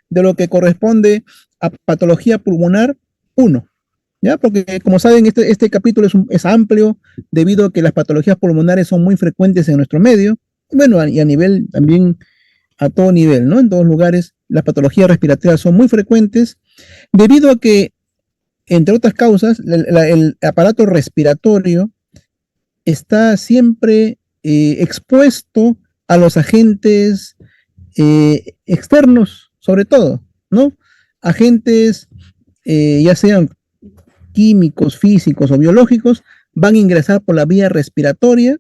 de lo que corresponde a patología pulmonar uno. ¿Ya? Porque como saben, este capítulo es amplio debido a que las patologías pulmonares son muy frecuentes en nuestro medio, bueno, y a nivel también, a todo nivel, ¿no? En todos lugares, las patologías respiratorias son muy frecuentes debido a que, entre otras causas, el aparato respiratorio está siempre expuesto a los agentes externos, sobre todo, ¿no? Agentes, ya sean químicos, físicos o biológicos, van a ingresar por la vía respiratoria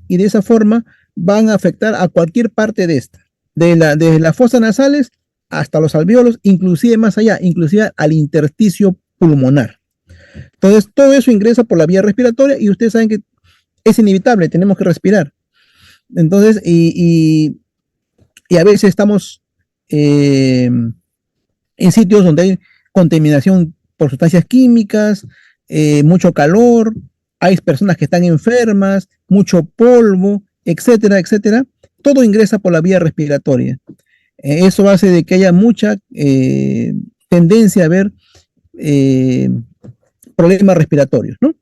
y de esa forma van a afectar a cualquier parte de esta, desde las fosas nasales hasta los alvéolos, inclusive más allá, inclusive al intersticio pulmonar. Entonces, todo eso ingresa por la vía respiratoria y ustedes saben que es inevitable, tenemos que respirar. Entonces, y a veces estamos en sitios donde hay contaminación por sustancias químicas, mucho calor, hay personas que están enfermas, mucho polvo, etcétera, etcétera. Todo ingresa por la vía respiratoria. Eso hace de que haya mucha tendencia a ver eh, problemas respiratorios, ¿no?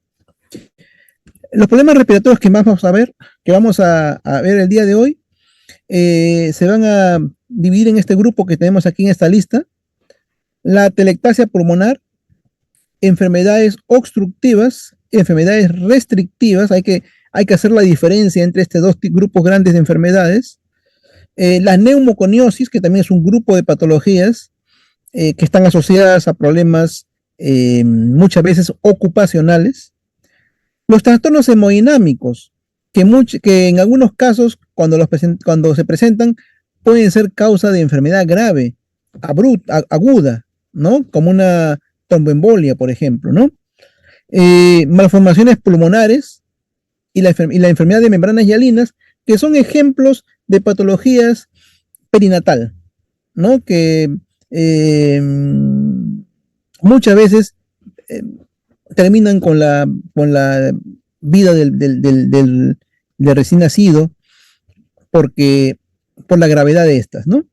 Los problemas respiratorios que más vamos a ver, que vamos a ver el día de hoy, se van a dividir en este grupo que tenemos aquí en esta lista: la atelectasia pulmonar, enfermedades obstructivas, enfermedades restrictivas. Hay que hacer la diferencia entre estos dos grupos grandes de enfermedades. La neumoconiosis, que también es un grupo de patologías que están asociadas a problemas muchas veces ocupacionales. Los trastornos hemodinámicos, que en algunos casos, cuando se presentan, pueden ser causa de enfermedad grave, aguda, ¿no? Como una tromboembolia, por ejemplo, ¿no? Malformaciones pulmonares y la enfermedad de membranas hialinas, que son ejemplos de patologías perinatal, ¿no? Que muchas veces eh, terminan con la vida del recién nacido, porque, por la gravedad de estas, ¿no?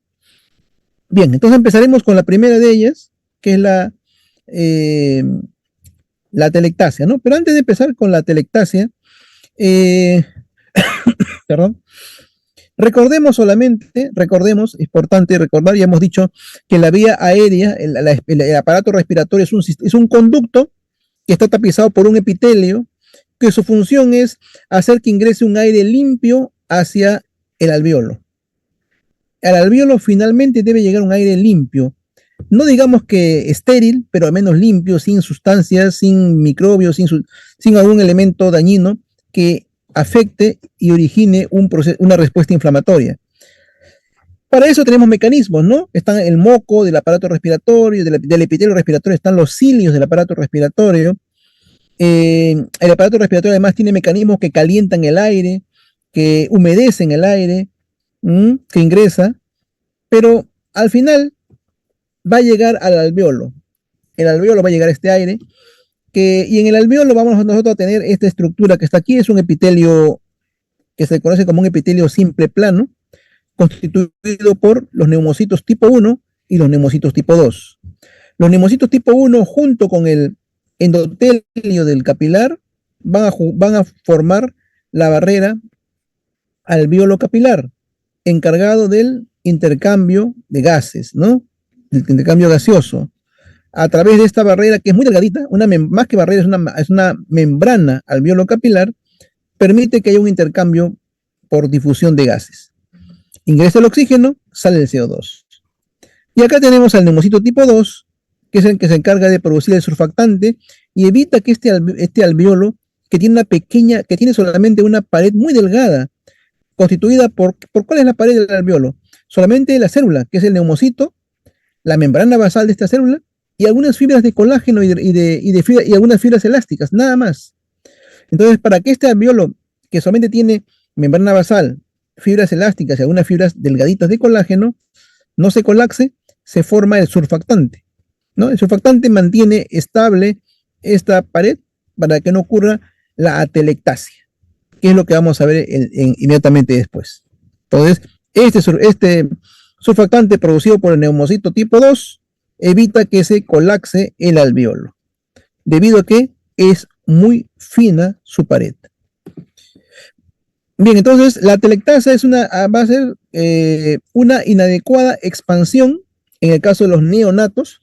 Bien, entonces empezaremos con la primera de ellas, que es eh, la atelectasia, ¿no? Pero antes de empezar con la atelectasia, eh, perdón, recordemos, es importante recordar, ya hemos dicho que la vía aérea, el aparato respiratorio es un conducto que está tapizado por un epitelio, que su función es hacer que ingrese un aire limpio hacia el alvéolo. Al alvéolo finalmente debe llegar un aire limpio, no digamos que estéril, pero al menos limpio, sin sustancias, sin microbios, sin algún elemento dañino que afecte y origine una respuesta inflamatoria. Para eso tenemos mecanismos, ¿no? Están el moco del aparato respiratorio, del epitelio respiratorio, están los cilios del aparato respiratorio. El aparato respiratorio además tiene mecanismos que calientan el aire, que humedecen el aire, que ingresa, pero al final va a llegar al alvéolo. El alvéolo va a llegar a este aire, y en el alvéolo vamos nosotros a tener esta estructura que está aquí. Es un epitelio que se conoce como un epitelio simple plano, constituido por los neumocitos tipo 1 y los neumocitos tipo 2. Los neumocitos tipo 1, junto con el endotelio del capilar, van a formar la barrera alvéolo capilar, encargado del intercambio de gases, ¿no? El intercambio gaseoso. A través de esta barrera, que es muy delgadita, más que barrera, es una membrana alvéolo capilar, permite que haya un intercambio por difusión de gases. Ingresa el oxígeno, sale el CO2. Y acá tenemos al neumocito tipo 2, que es el que se encarga de producir el surfactante y evita que este alvéolo, que tiene solamente una pared muy delgada, constituida por ¿cuál es la pared del alvéolo? Solamente la célula, que es el neumocito, la membrana basal de esta célula, y algunas fibras de colágeno y algunas fibras elásticas, nada más. Entonces, para que este alvéolo, que solamente tiene membrana basal, fibras elásticas y algunas fibras delgaditas de colágeno, no se colapse, se forma el surfactante, ¿no? El surfactante mantiene estable esta pared para que no ocurra la atelectasia, que es lo que vamos a ver inmediatamente después. Entonces, este Surfactante producido por el neumocito tipo 2 evita que se colapse el alveolo, debido a que es muy fina su pared. Bien, entonces la atelectasia va a ser una inadecuada expansión en el caso de los neonatos,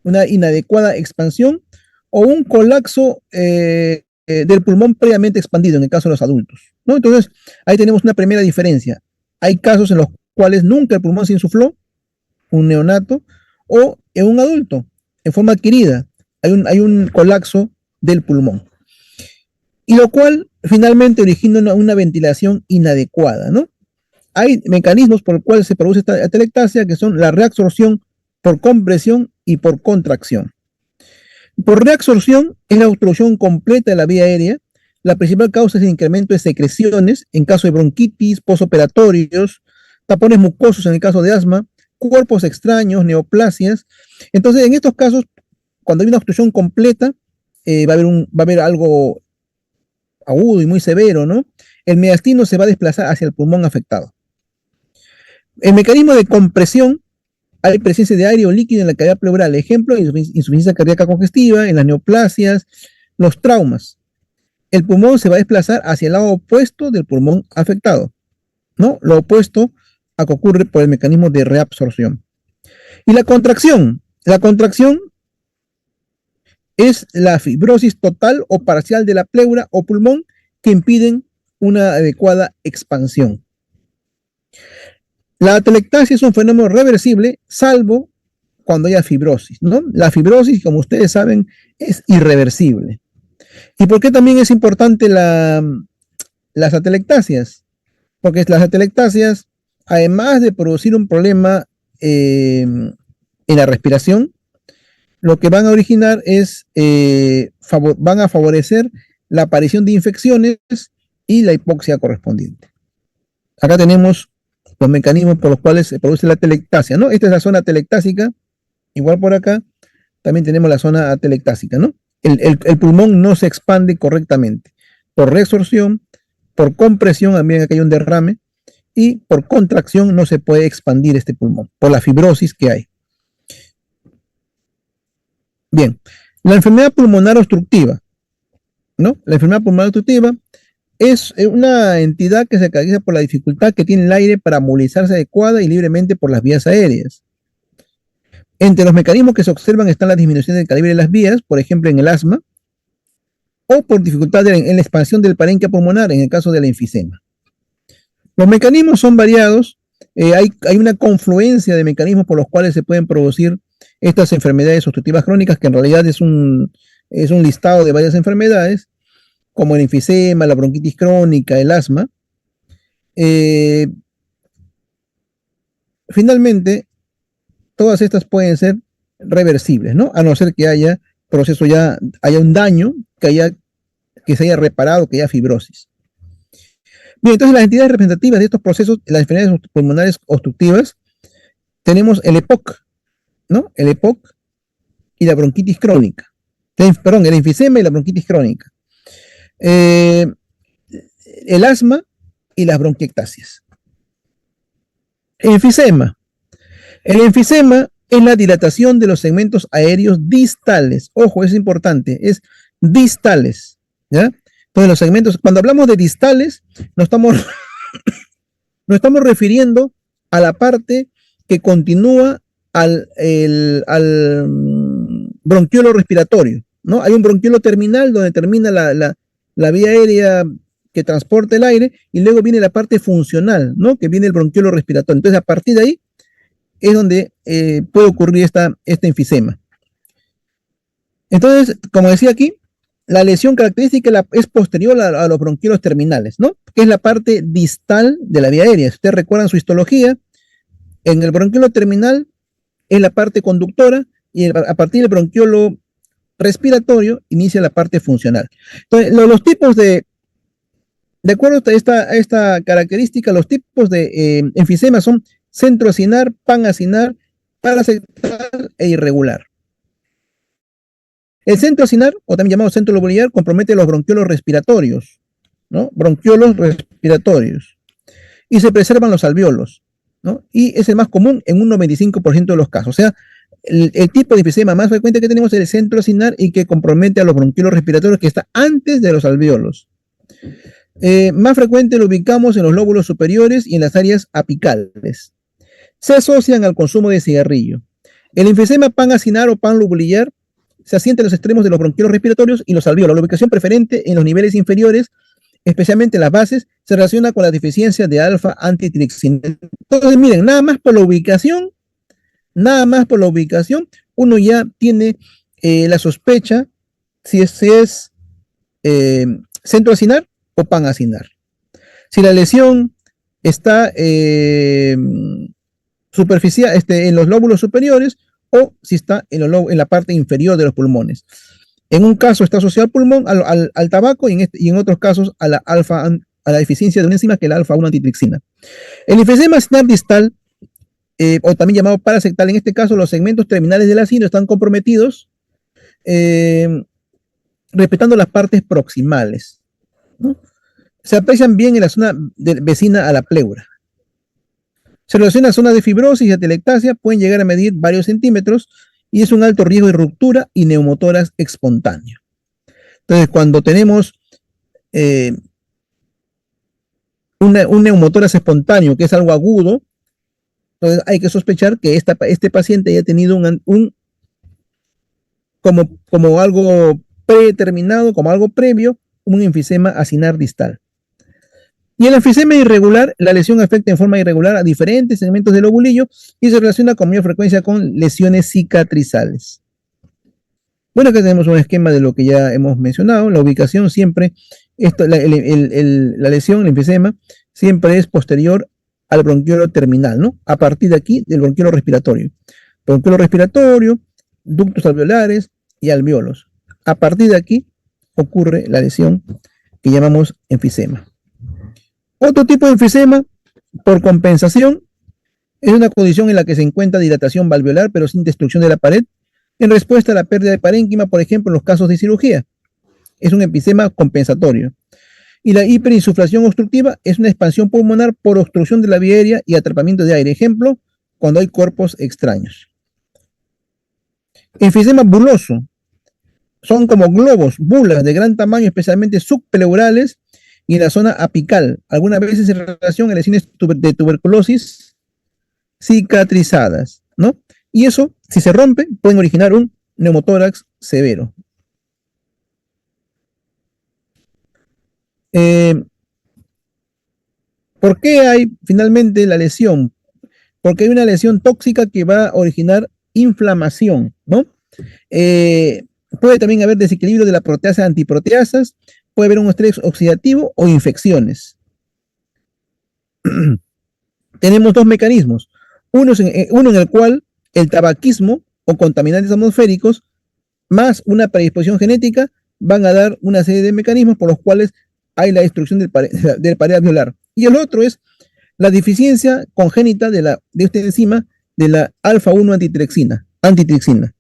una inadecuada expansión o un colapso del pulmón previamente expandido en el caso de los adultos, ¿no? Entonces, ahí tenemos una primera diferencia. Hay casos en los cuales nunca el pulmón se insufló, un neonato, o en un adulto, en forma adquirida, hay un colapso del pulmón. Y lo cual finalmente origina una ventilación inadecuada, ¿no? Hay mecanismos por los cuales se produce esta atelectasia, que son la reabsorción por compresión y por contracción. Por reabsorción es la obstrucción completa de la vía aérea. La principal causa es el incremento de secreciones en caso de bronquitis, postoperatorios, tapones mucosos en el caso de asma, cuerpos extraños, neoplasias. Entonces, en estos casos, cuando hay una obstrucción completa, va a haber algo agudo y muy severo, ¿no? El mediastino se va a desplazar hacia el pulmón afectado. El mecanismo de compresión, hay presencia de aire o líquido en la cavidad pleural. Ejemplo, insuficiencia cardíaca congestiva, en las neoplasias, los traumas. El pulmón se va a desplazar hacia el lado opuesto del pulmón afectado, ¿no? Lo opuesto a que ocurre por el mecanismo de reabsorción. Y la contracción es la fibrosis total o parcial de la pleura o pulmón que impiden una adecuada expansión. La atelectasia es un fenómeno reversible, salvo cuando haya fibrosis, ¿no? La fibrosis, como ustedes saben, es irreversible. ¿Y por qué también es importante las atelectasias? Porque las atelectasias, además de producir un problema en la respiración, lo que van a originar es, van a favorecer la aparición de infecciones y la hipoxia correspondiente. Acá tenemos los mecanismos por los cuales se produce la atelectasia, ¿no? Esta es la zona atelectásica, igual por acá también tenemos la zona atelectásica, ¿no? El pulmón no se expande correctamente por reabsorción, por compresión, también acá hay un derrame, y por contracción no se puede expandir este pulmón, por la fibrosis que hay. Bien, la enfermedad pulmonar obstructiva, ¿no? La enfermedad pulmonar obstructiva es una entidad que se caracteriza por la dificultad que tiene el aire para movilizarse adecuada y libremente por las vías aéreas. Entre los mecanismos que se observan están la disminución del calibre de las vías, por ejemplo en el asma, o por dificultad en la expansión del parénquima pulmonar, en el caso de la enfisema. Los mecanismos son variados, hay una confluencia de mecanismos por los cuales se pueden producir estas enfermedades obstructivas crónicas, que en realidad es un listado de varias enfermedades, como el enfisema, la bronquitis crónica, el asma. Finalmente, todas estas pueden ser reversibles, ¿no? A no ser que haya proceso haya un daño, que se haya reparado, que haya fibrosis. Bien, entonces las entidades representativas de estos procesos, las enfermedades pulmonares obstructivas, tenemos el EPOC, ¿no? El EPOC y la bronquitis crónica. Perdón, el enfisema y la bronquitis crónica. El asma y las bronquiectasias. Enfisema. El enfisema es la dilatación de los segmentos aéreos distales. Ojo, es importante, es distales, ¿ya? Entonces los segmentos, cuando hablamos de distales, nos estamos refiriendo a la parte que continúa al bronquiolo respiratorio, ¿no? Hay un bronquiolo terminal donde termina la vía aérea que transporta el aire, y luego viene la parte funcional, ¿no? Que viene el bronquiolo respiratorio. Entonces, a partir de ahí es donde puede ocurrir este enfisema. Entonces, como decía aquí, la lesión característica es posterior a los bronquiolos terminales, ¿no? Que es la parte distal de la vía aérea. Si ustedes recuerdan su histología, en el bronquiolo terminal es la parte conductora, y a partir del bronquiolo respiratorio inicia la parte funcional. Entonces, los tipos de acuerdo a esta característica, los tipos de enfisema son centroacinar, panacinar, parasegmental e irregular. El centroacinar, o también llamado centro lobular, compromete los bronquiolos respiratorios, ¿no? Bronquiolos respiratorios. Y se preservan los alveolos. ¿no? Y es el más común en un 95% de los casos. O sea, el tipo de enfisema más frecuente que tenemos es el centro acinar y que compromete a los bronquiolos respiratorios que está antes de los alvéolos. Más frecuente lo ubicamos en los lóbulos superiores y en las áreas apicales. Se asocian al consumo de cigarrillo. El enfisema panacinar o panlobular se asienta en los extremos de los bronquiolos respiratorios y los alvéolos. La ubicación preferente en los niveles inferiores, especialmente en las bases, se relaciona con la deficiencia de alfa-antitripsina. Entonces, miren, nada más por la ubicación, uno ya tiene la sospecha si es centro acinar o panacinar. Si la lesión está superficial, en los lóbulos superiores o si está en la parte inferior de los pulmones. En un caso está asociado al pulmón, al tabaco, y en otros casos a la deficiencia de una enzima que es la alfa-1 antitripsina. El enfisema acinar distal, o también llamado parasectal, en este caso los segmentos terminales del acino están comprometidos, respetando las partes proximales, ¿no? Se aprecian bien en la zona vecina a la pleura. Se relaciona a zonas de fibrosis y atelectasia, pueden llegar a medir varios centímetros y es un alto riesgo de ruptura y neumotórax espontáneo. Entonces, cuando tenemos un neumotórax espontáneo, que es algo agudo, entonces hay que sospechar que este paciente haya tenido como algo predeterminado, como algo previo, un enfisema acinar distal. Y el enfisema irregular, la lesión afecta en forma irregular a diferentes segmentos del lobulillo y se relaciona con mayor frecuencia con lesiones cicatrizales. Bueno, acá tenemos un esquema de lo que ya hemos mencionado. La ubicación siempre, la lesión, el enfisema, siempre es posterior al bronquiolo terminal, ¿no? A partir de aquí, del bronquiolo respiratorio. Bronquiolo respiratorio, ductos alveolares y alvéolos. A partir de aquí ocurre la lesión que llamamos enfisema. Otro tipo de enfisema, por compensación, es una condición en la que se encuentra dilatación valvular, pero sin destrucción de la pared, en respuesta a la pérdida de parénquima, por ejemplo, en los casos de cirugía. Es un enfisema compensatorio. Y la hiperinsuflación obstructiva es una expansión pulmonar por obstrucción de la vía aérea y atrapamiento de aire. Ejemplo, cuando hay cuerpos extraños. Enfisema buloso. Son como globos, bulas de gran tamaño, especialmente subpleurales y en la zona apical, algunas veces en relación a lesiones de tuberculosis cicatrizadas, ¿no? Y eso, si se rompe, pueden originar un neumotórax severo. ¿Por qué hay finalmente la lesión? Porque hay una lesión tóxica que va a originar inflamación, ¿no? Puede también haber desequilibrio de la proteasa antiproteasas, puede haber un estrés oxidativo o infecciones. Tenemos dos mecanismos. Uno en el cual el tabaquismo o contaminantes atmosféricos más una predisposición genética van a dar una serie de mecanismos por los cuales hay la destrucción del pared alveolar. Y el otro es la deficiencia congénita de esta enzima de la alfa-1 antitripsina,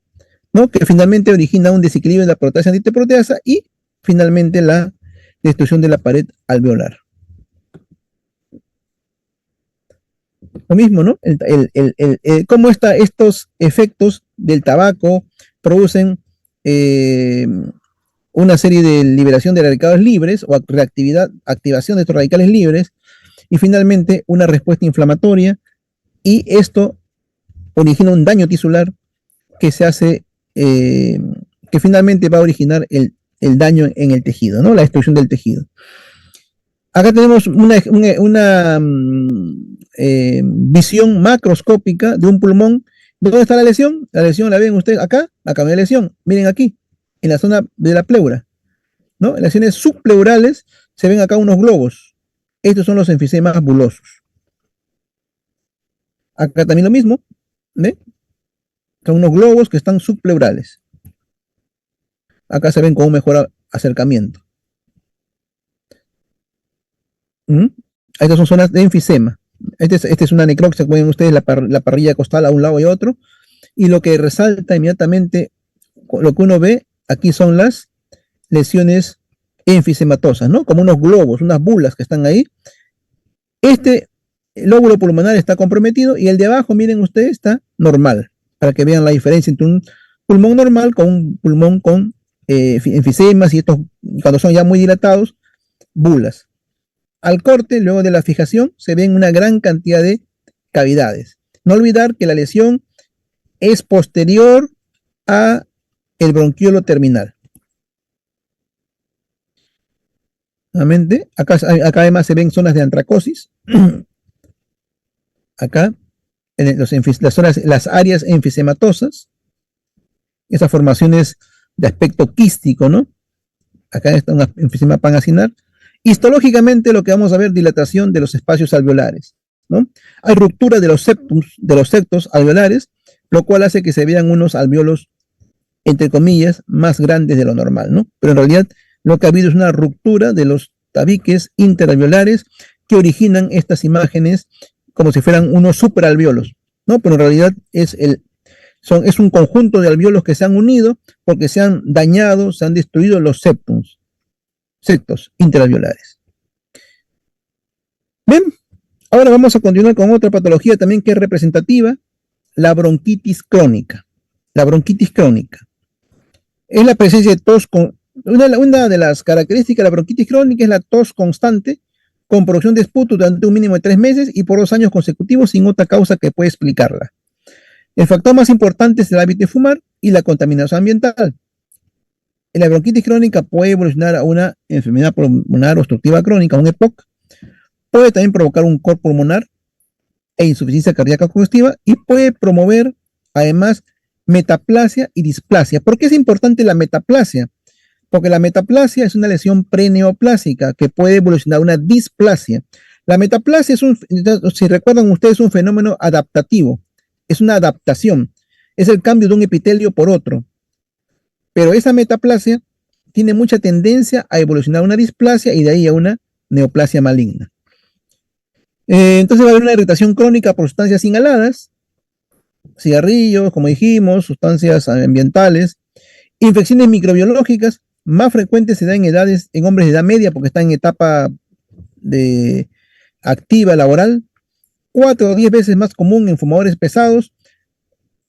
¿no? Que finalmente origina un desequilibrio de la proteasa antiproteasa y finalmente la destrucción de la pared alveolar. Lo mismo, ¿no? Cómo estos efectos del tabaco producen una serie de liberación de radicales libres o activación de estos radicales libres y finalmente una respuesta inflamatoria, y esto origina un daño tisular que se hace, que finalmente va a originar el daño en el tejido, ¿no? La destrucción del tejido. Acá tenemos una visión macroscópica de un pulmón. ¿Dónde está la lesión? La lesión la ven ustedes acá no hay lesión. Miren aquí, en la zona de la pleura, ¿no? En lesiones subpleurales se ven acá unos globos. Estos son los enfisemas bulosos. Acá también lo mismo, ¿ve? Son unos globos que están subpleurales. Acá se ven con un mejor acercamiento. Estas son zonas de enfisema. Esta es una necropsia, como ven ustedes, la parrilla costal a un lado y a otro. Y lo que resalta inmediatamente, lo que uno ve, aquí son las lesiones enfisematosas, ¿no? Como unos globos, unas bulas que están ahí. Este el lóbulo pulmonar está comprometido y el de abajo, miren ustedes, está normal, para que vean la diferencia entre un pulmón normal con un pulmón con enfisemas y estos, cuando son ya muy dilatados, bulas. Al corte, luego de la fijación, se ven una gran cantidad de cavidades. No olvidar que la lesión es posterior a el bronquiolo terminal. Nuevamente, acá además se ven zonas de antracosis. Acá, las áreas enfisematosas, esas formaciones de aspecto quístico, ¿no? Acá está un enfisema panacinar. Histológicamente, lo que vamos a ver, dilatación de los espacios alveolares, ¿no? Hay ruptura de los septos alveolares, lo cual hace que se vean unos alveolos, entre comillas, más grandes de lo normal, ¿no? Pero en realidad lo que ha habido es una ruptura de los tabiques interalveolares que originan estas imágenes como si fueran unos superalveolos, ¿no? Pero en realidad es un conjunto de alveolos que se han unido porque se han dañado, se han destruido los septos interalveolares. Bien, ahora vamos a continuar con otra patología también que es representativa, la bronquitis crónica. La bronquitis crónica es la presencia de tos una de las características de la bronquitis crónica es la tos constante con producción de esputo durante un mínimo de 3 meses y por 2 años consecutivos sin otra causa que pueda explicarla. El factor más importante es el hábito de fumar y la contaminación ambiental. La bronquitis crónica puede evolucionar a una enfermedad pulmonar obstructiva crónica, un EPOC. Puede también provocar un cor pulmonar e insuficiencia cardíaca congestiva y puede promover además metaplasia y displasia. ¿Por qué es importante la metaplasia? Porque la metaplasia es una lesión preneoplásica que puede evolucionar a una displasia. La metaplasia si recuerdan ustedes, es un fenómeno adaptativo, es una adaptación, es el cambio de un epitelio por otro. Pero esa metaplasia tiene mucha tendencia a evolucionar a una displasia y de ahí a una neoplasia maligna. Entonces va a haber una irritación crónica por sustancias inhaladas, cigarrillos, como dijimos, sustancias ambientales, infecciones microbiológicas, más frecuentes se dan en hombres de edad media porque están en etapa de activa laboral, 4 o 10 veces más común en fumadores pesados.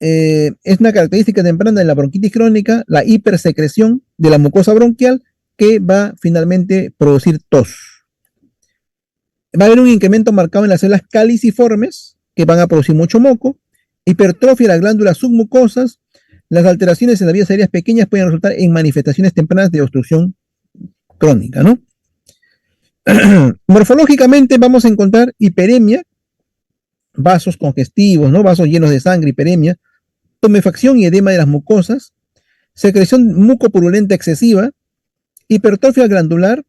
Es una característica temprana de la bronquitis crónica, la hipersecreción de la mucosa bronquial que va finalmente a producir tos. Va a haber un incremento marcado en las células caliciformes que van a producir mucho moco, hipertrofia de las glándulas submucosas. Las alteraciones en las vías aéreas pequeñas pueden resultar en manifestaciones tempranas de obstrucción crónica, ¿no? Morfológicamente vamos a encontrar hiperemia, vasos congestivos, ¿no? Vasos llenos de sangre, hiperemia, tumefacción y edema de las mucosas, secreción mucopurulenta excesiva, hipertrofia glandular,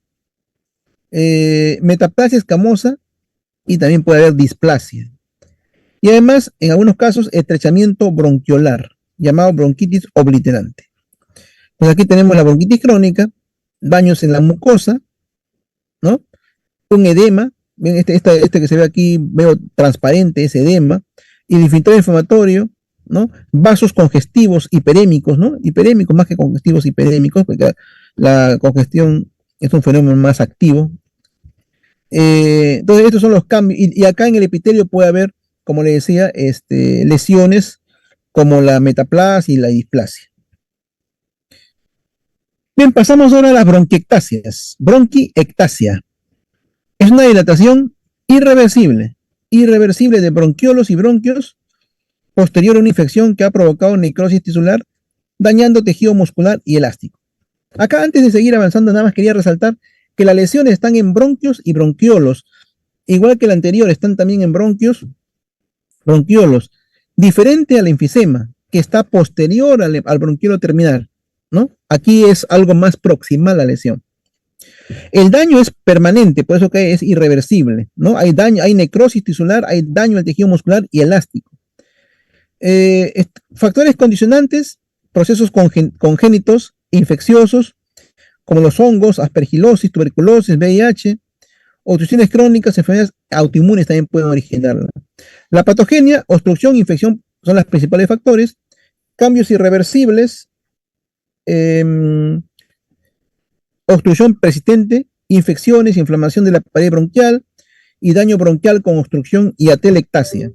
metaplasia escamosa y también puede haber displasia. Y además, en algunos casos, estrechamiento bronquiolar, llamado bronquitis obliterante. Pues aquí tenemos la bronquitis crónica, daños en la mucosa, ¿no? Un edema, ven este que se ve aquí, veo transparente, ese edema, y el infiltrado inflamatorio, ¿no? Vasos congestivos hiperémicos, ¿no? Hiperémicos más que congestivos hiperémicos, porque la congestión es un fenómeno más activo. Entonces, estos son los cambios, y acá en el epitelio puede haber, como le decía, lesiones como la metaplasia y la displasia. Bien, pasamos ahora a las bronquiectasias. Bronquiectasia es una dilatación irreversible de bronquiolos y bronquios posterior a una infección que ha provocado necrosis tisular, dañando tejido muscular y elástico. Acá, antes de seguir avanzando, nada más quería resaltar que las lesiones están en bronquios y bronquiolos, igual que el anterior, están también en bronquiolos, diferente al enfisema, que está posterior al bronquiolo terminal, ¿no? Aquí es algo más proximal a la lesión. El daño es permanente, por eso que es irreversible, ¿no? Hay daño, hay necrosis tisular, hay daño al tejido muscular y elástico. Factores condicionantes, procesos congénitos, infecciosos, como los hongos, aspergilosis, tuberculosis, VIH, obstrucciones crónicas, enfermedades autoinmunes también pueden originarla. La patogenia, obstrucción, infección son los principales factores. Cambios irreversibles, obstrucción persistente, infecciones, inflamación de la pared bronquial, y daño bronquial con obstrucción y atelectasia.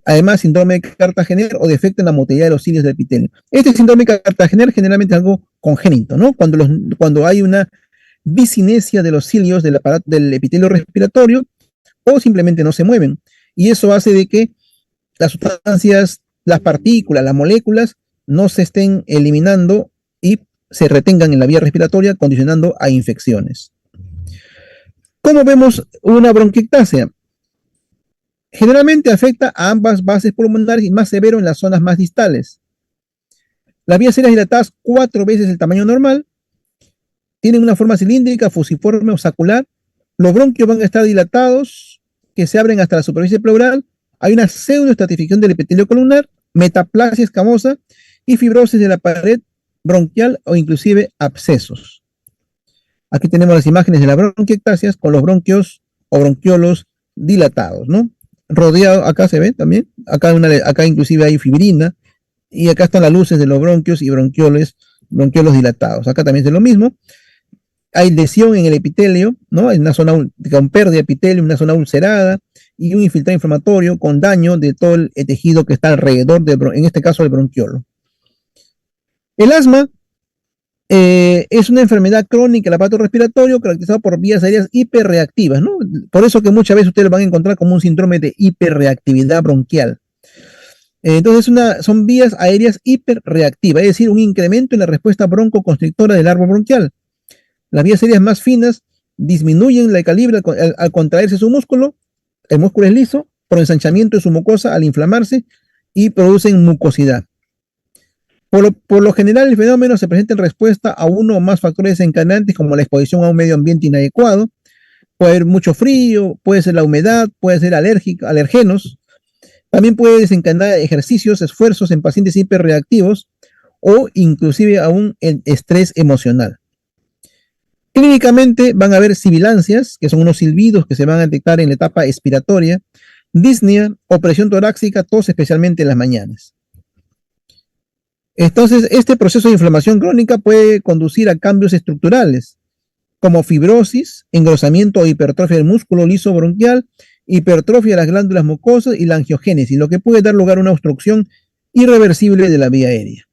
Además, síndrome de Cartagener o defecto en la motilidad de los cilios del epitelio. Este síndrome de Cartagener generalmente es algo congénito, ¿no? Cuando hay una bicinesia de los cilios del epitelio respiratorio o simplemente no se mueven. Y eso hace de que las sustancias, las partículas, las moléculas no se estén eliminando y se retengan en la vía respiratoria, condicionando a infecciones. ¿Cómo vemos una bronquiectasia? Generalmente afecta a ambas bases pulmonares y más severo en las zonas más distales. Las vías aéreas dilatadas 4 veces el tamaño normal, tienen una forma cilíndrica, fusiforme o sacular. Los bronquios van a estar dilatados, que se abren hasta la superficie pleural. Hay una pseudoestratificación del epitelio columnar, metaplasia escamosa y fibrosis de la pared bronquial o inclusive abscesos. Aquí tenemos las imágenes de las bronquiectasias con los bronquios o bronquiolos dilatados, ¿no? Rodeado, acá se ve también, acá inclusive hay fibrina, y acá están las luces de los bronquios y bronquiolos dilatados. Acá también es lo mismo. Hay lesión en el epitelio, ¿no? Hay una zona con pérdida de epitelio, una zona ulcerada y un infiltrado inflamatorio con daño de todo el tejido que está alrededor, en este caso, del bronquiolo. El asma es una enfermedad crónica del aparato respiratorio caracterizada por vías aéreas hiperreactivas, ¿no? Por eso que muchas veces ustedes lo van a encontrar como un síndrome de hiperreactividad bronquial. Entonces, son vías aéreas hiperreactivas, es decir, un incremento en la respuesta broncoconstrictora del árbol bronquial. Las vías aéreas más finas disminuyen la calibre al contraerse su músculo, el músculo es liso, por ensanchamiento de su mucosa al inflamarse y producen mucosidad. Por lo general, el fenómeno se presenta en respuesta a uno o más factores desencadenantes como la exposición a un medio ambiente inadecuado, puede haber mucho frío, puede ser la humedad, puede ser alergenos, también puede desencadenar ejercicios, esfuerzos en pacientes hiperreactivos o inclusive aún el estrés emocional. Clínicamente van a haber sibilancias, que son unos silbidos que se van a detectar en la etapa expiratoria, disnea, opresión torácica, tos especialmente en las mañanas. Entonces, este proceso de inflamación crónica puede conducir a cambios estructurales, como fibrosis, engrosamiento o hipertrofia del músculo liso bronquial, hipertrofia de las glándulas mucosas y la angiogénesis, lo que puede dar lugar a una obstrucción irreversible de la vía aérea.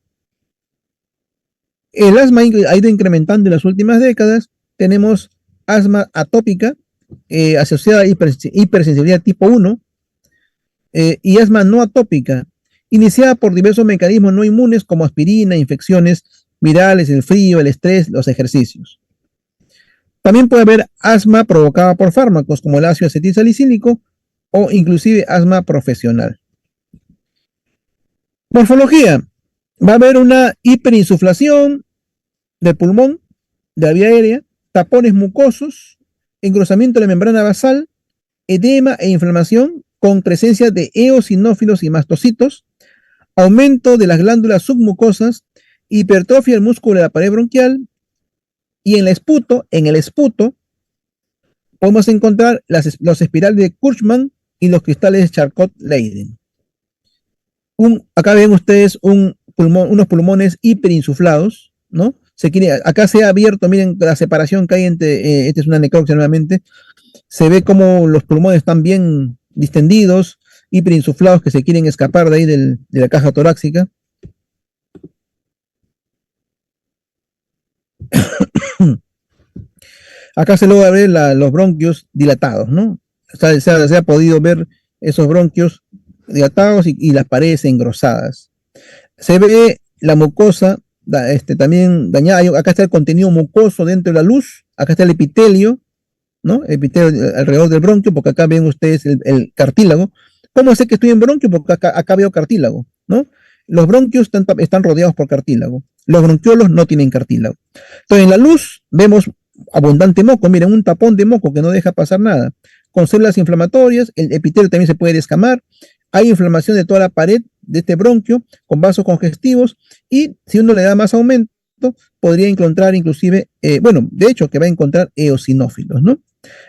El asma ha ido incrementando en las últimas décadas. Tenemos asma atópica asociada a hipersensibilidad tipo 1 y asma no atópica, iniciada por diversos mecanismos no inmunes como aspirina, infecciones virales, el frío, el estrés, los ejercicios. También puede haber asma provocada por fármacos como el ácido acetilsalicílico o inclusive asma profesional. Morfología. Va a haber una hiperinsuflación del pulmón, de la vía aérea, tapones mucosos, engrosamiento de la membrana basal, edema e inflamación con presencia de eosinófilos y mastocitos, aumento de las glándulas submucosas, hipertrofia del músculo de la pared bronquial, y en el esputo, podemos encontrar los espirales de Kurtzman y los cristales de Charcot-Leyden. Acá ven ustedes unos pulmones hiperinsuflados, ¿no? Acá se ha abierto, miren la separación que hay entre, esta es una necropsia nuevamente, se ve como los pulmones están bien distendidos, hiperinsuflados que se quieren escapar de ahí de la caja torácica. Acá se logra ver los bronquios dilatados, ¿no? Se ha podido ver esos bronquios dilatados y las paredes engrosadas. Se ve la mucosa también dañada. Acá está el contenido mucoso dentro de la luz. Acá está el epitelio, ¿no? El epitelio alrededor del bronquio, porque acá ven ustedes el cartílago. ¿Cómo sé que estoy en bronquio? Porque acá veo cartílago, ¿no? Los bronquios están rodeados por cartílago. Los bronquiolos no tienen cartílago. Entonces, en la luz vemos abundante moco. Miren, un tapón de moco que no deja pasar nada. Con células inflamatorias, el epitelio también se puede descamar. Hay inflamación de toda la pared de este bronquio con vasos congestivos y si uno le da más aumento, podría encontrar inclusive, de hecho que va a encontrar eosinófilos, ¿no?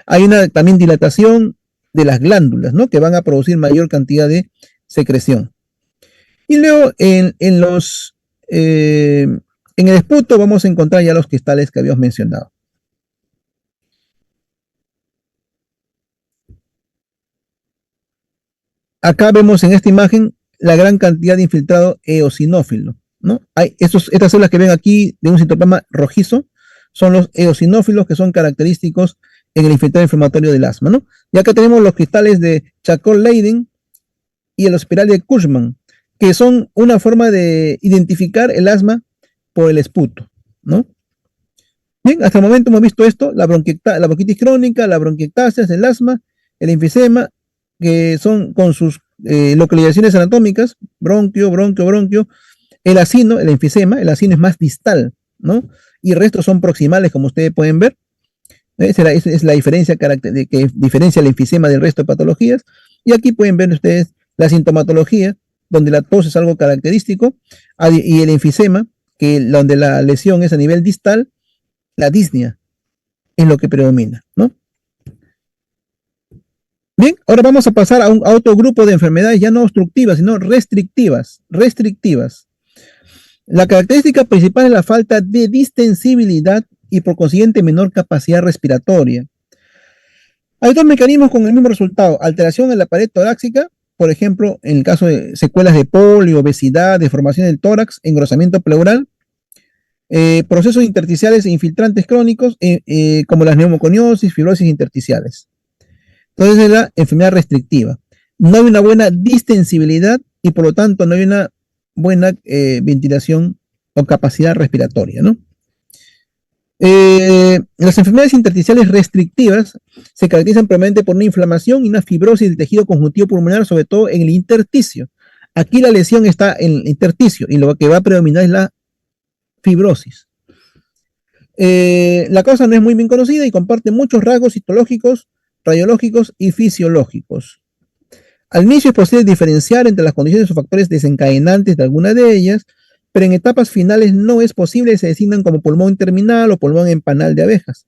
Hay una también dilatación de las glándulas, ¿no? Que van a producir mayor cantidad de secreción. Y luego en el esputo vamos a encontrar ya los cristales que habíamos mencionado. Acá vemos en esta imagen la gran cantidad de infiltrado eosinófilo, ¿no? Estas células que ven aquí de un citoplasma rojizo son los eosinófilos que son característicos en el infiltrado inflamatorio del asma, ¿no? Y acá tenemos los cristales de Charcot-Leyden y el espiral de Cushman, que son una forma de identificar el asma por el esputo, ¿no? Bien, hasta el momento hemos visto esto, la bronquitis crónica, la bronquiectasis, el asma, el enfisema, que son con sus localizaciones anatómicas, bronquio, bronquio, bronquio, el acino, el enfisema, el acino es más distal, ¿no? Y el resto son proximales, como ustedes pueden ver. Esa es la diferencia que diferencia el enfisema del resto de patologías. Y aquí pueden ver ustedes la sintomatología, donde la tos es algo característico, y el enfisema, donde la lesión es a nivel distal, la disnea es lo que predomina, ¿no? Bien, ahora vamos a pasar a otro grupo de enfermedades ya no obstructivas, sino restrictivas. La característica principal es la falta de distensibilidad y por consiguiente menor capacidad respiratoria. Hay dos mecanismos con el mismo resultado: alteración en la pared torácica, por ejemplo, en el caso de secuelas de polio, obesidad, deformación del tórax, engrosamiento pleural, procesos intersticiales e infiltrantes crónicos, como las neumoconiosis, fibrosis intersticiales. Entonces es la enfermedad restrictiva. No hay una buena distensibilidad y por lo tanto no hay una buena ventilación o capacidad respiratoria, ¿no? Las enfermedades intersticiales restrictivas se caracterizan primeramente por una inflamación y una fibrosis del tejido conjuntivo pulmonar, sobre todo en el intersticio. Aquí la lesión está en el intersticio y lo que va a predominar es la fibrosis. La causa no es muy bien conocida y comparte muchos rasgos histológicos, radiológicos y fisiológicos. Al inicio es posible diferenciar entre las condiciones o factores desencadenantes de alguna de ellas, pero en etapas finales no es posible y se designan como pulmón terminal o pulmón en panal de abejas.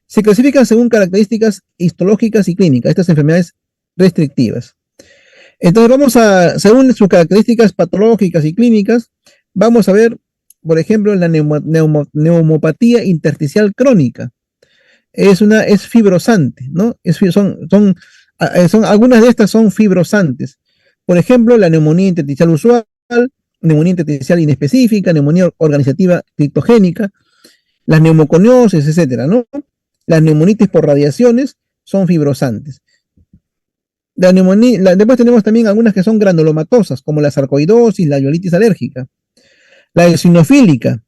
Se clasifican según características histológicas y clínicas, estas enfermedades restrictivas. Entonces según sus características patológicas y clínicas, vamos a ver, por ejemplo, la neumopatía intersticial crónica. Es fibrosante, ¿no? Algunas de estas son fibrosantes. Por ejemplo, la neumonía intersticial usual, neumonía intersticial inespecífica, neumonía organizativa criptogénica, las neumoconiosis, etcétera, ¿no? Las neumonitis por radiaciones son fibrosantes. Después tenemos también algunas que son granulomatosas, como la sarcoidosis, la iolitis alérgica. La eosinofílica,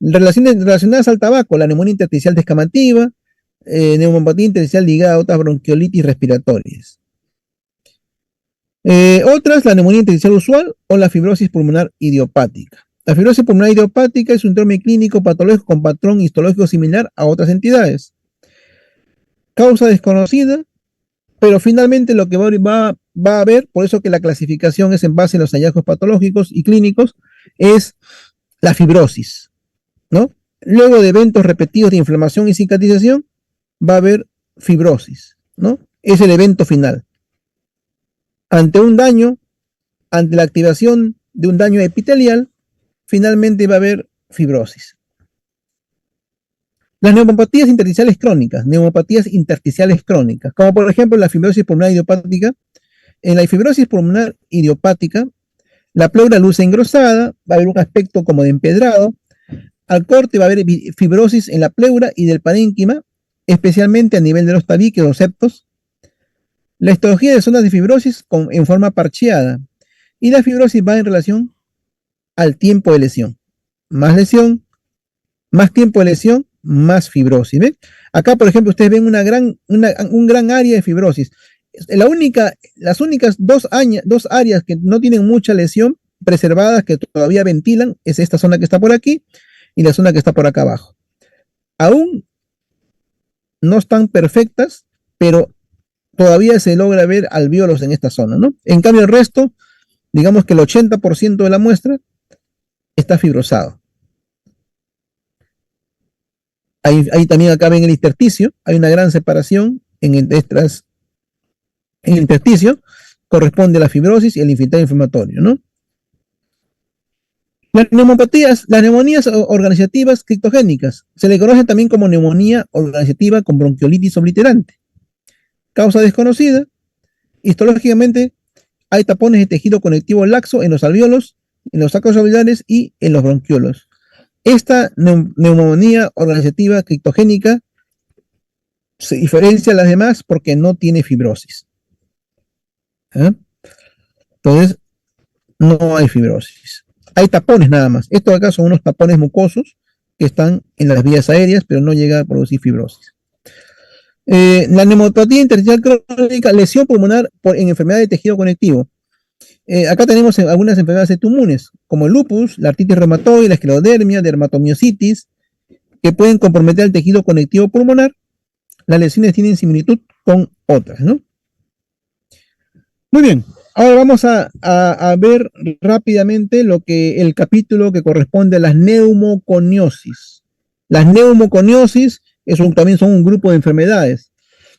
relacionadas al tabaco, la neumonía intersticial descamativa, neumopatía intersticial ligada a otras bronquiolitis respiratorias. Otras, la neumonía intersticial usual o la fibrosis pulmonar idiopática. La fibrosis pulmonar idiopática es un síndrome clínico patológico con patrón histológico similar a otras entidades. Causa desconocida, pero finalmente lo que va a haber, por eso que la clasificación es en base a los hallazgos patológicos y clínicos, es la fibrosis, ¿no? Luego de eventos repetidos de inflamación y cicatrización, va a haber fibrosis, ¿no? Es el evento final. Ante la activación de un daño epitelial, finalmente va a haber fibrosis. Las neumopatías intersticiales crónicas, como por ejemplo la fibrosis pulmonar idiopática. En la fibrosis pulmonar idiopática, la pleura luce engrosada, va a haber un aspecto como de empedrado. Al corte va a haber fibrosis en la pleura y del parénquima, especialmente a nivel de los tabiques o septos. La histología de zonas de fibrosis en forma parcheada. Y la fibrosis va en relación al tiempo de lesión. Más lesión, más tiempo de lesión, más fibrosis. ¿Ven? Acá, por ejemplo, ustedes ven un gran área de fibrosis. Las únicas dos áreas que no tienen mucha lesión preservadas, que todavía ventilan, es esta zona que está por aquí y la zona que está por acá abajo. Aún no están perfectas, pero todavía se logra ver alvéolos en esta zona, ¿no? En cambio, el resto, digamos que el 80% de la muestra está fibrosado. Ahí también acá ven el intersticio, hay una gran separación en el intersticio, corresponde a la fibrosis y el infiltrado inflamatorio, ¿no? Las neumonías organizativas criptogénicas, se le conoce también como neumonía organizativa con bronquiolitis obliterante. Causa desconocida, Histológicamente, hay tapones de tejido conectivo laxo en los alvéolos, en los sacos alveolares y en los bronquiolos. Esta neumonía organizativa criptogénica se diferencia a las demás porque no tiene fibrosis. ¿Eh? Entonces, no hay fibrosis. Hay tapones nada más. Estos acá son unos tapones mucosos que están en las vías aéreas, pero no llega a producir fibrosis. La neumonopatía intersticial crónica, lesión pulmonar en enfermedad de tejido conectivo. Acá tenemos algunas enfermedades autoinmunes, como el lupus, la artritis reumatoide, la esclerodermia, dermatomiositis, que pueden comprometer el tejido conectivo pulmonar. Las lesiones tienen similitud con otras, ¿no? Muy bien, ahora vamos a ver rápidamente el capítulo que corresponde a las neumoconiosis. Las neumoconiosis también son un grupo de enfermedades,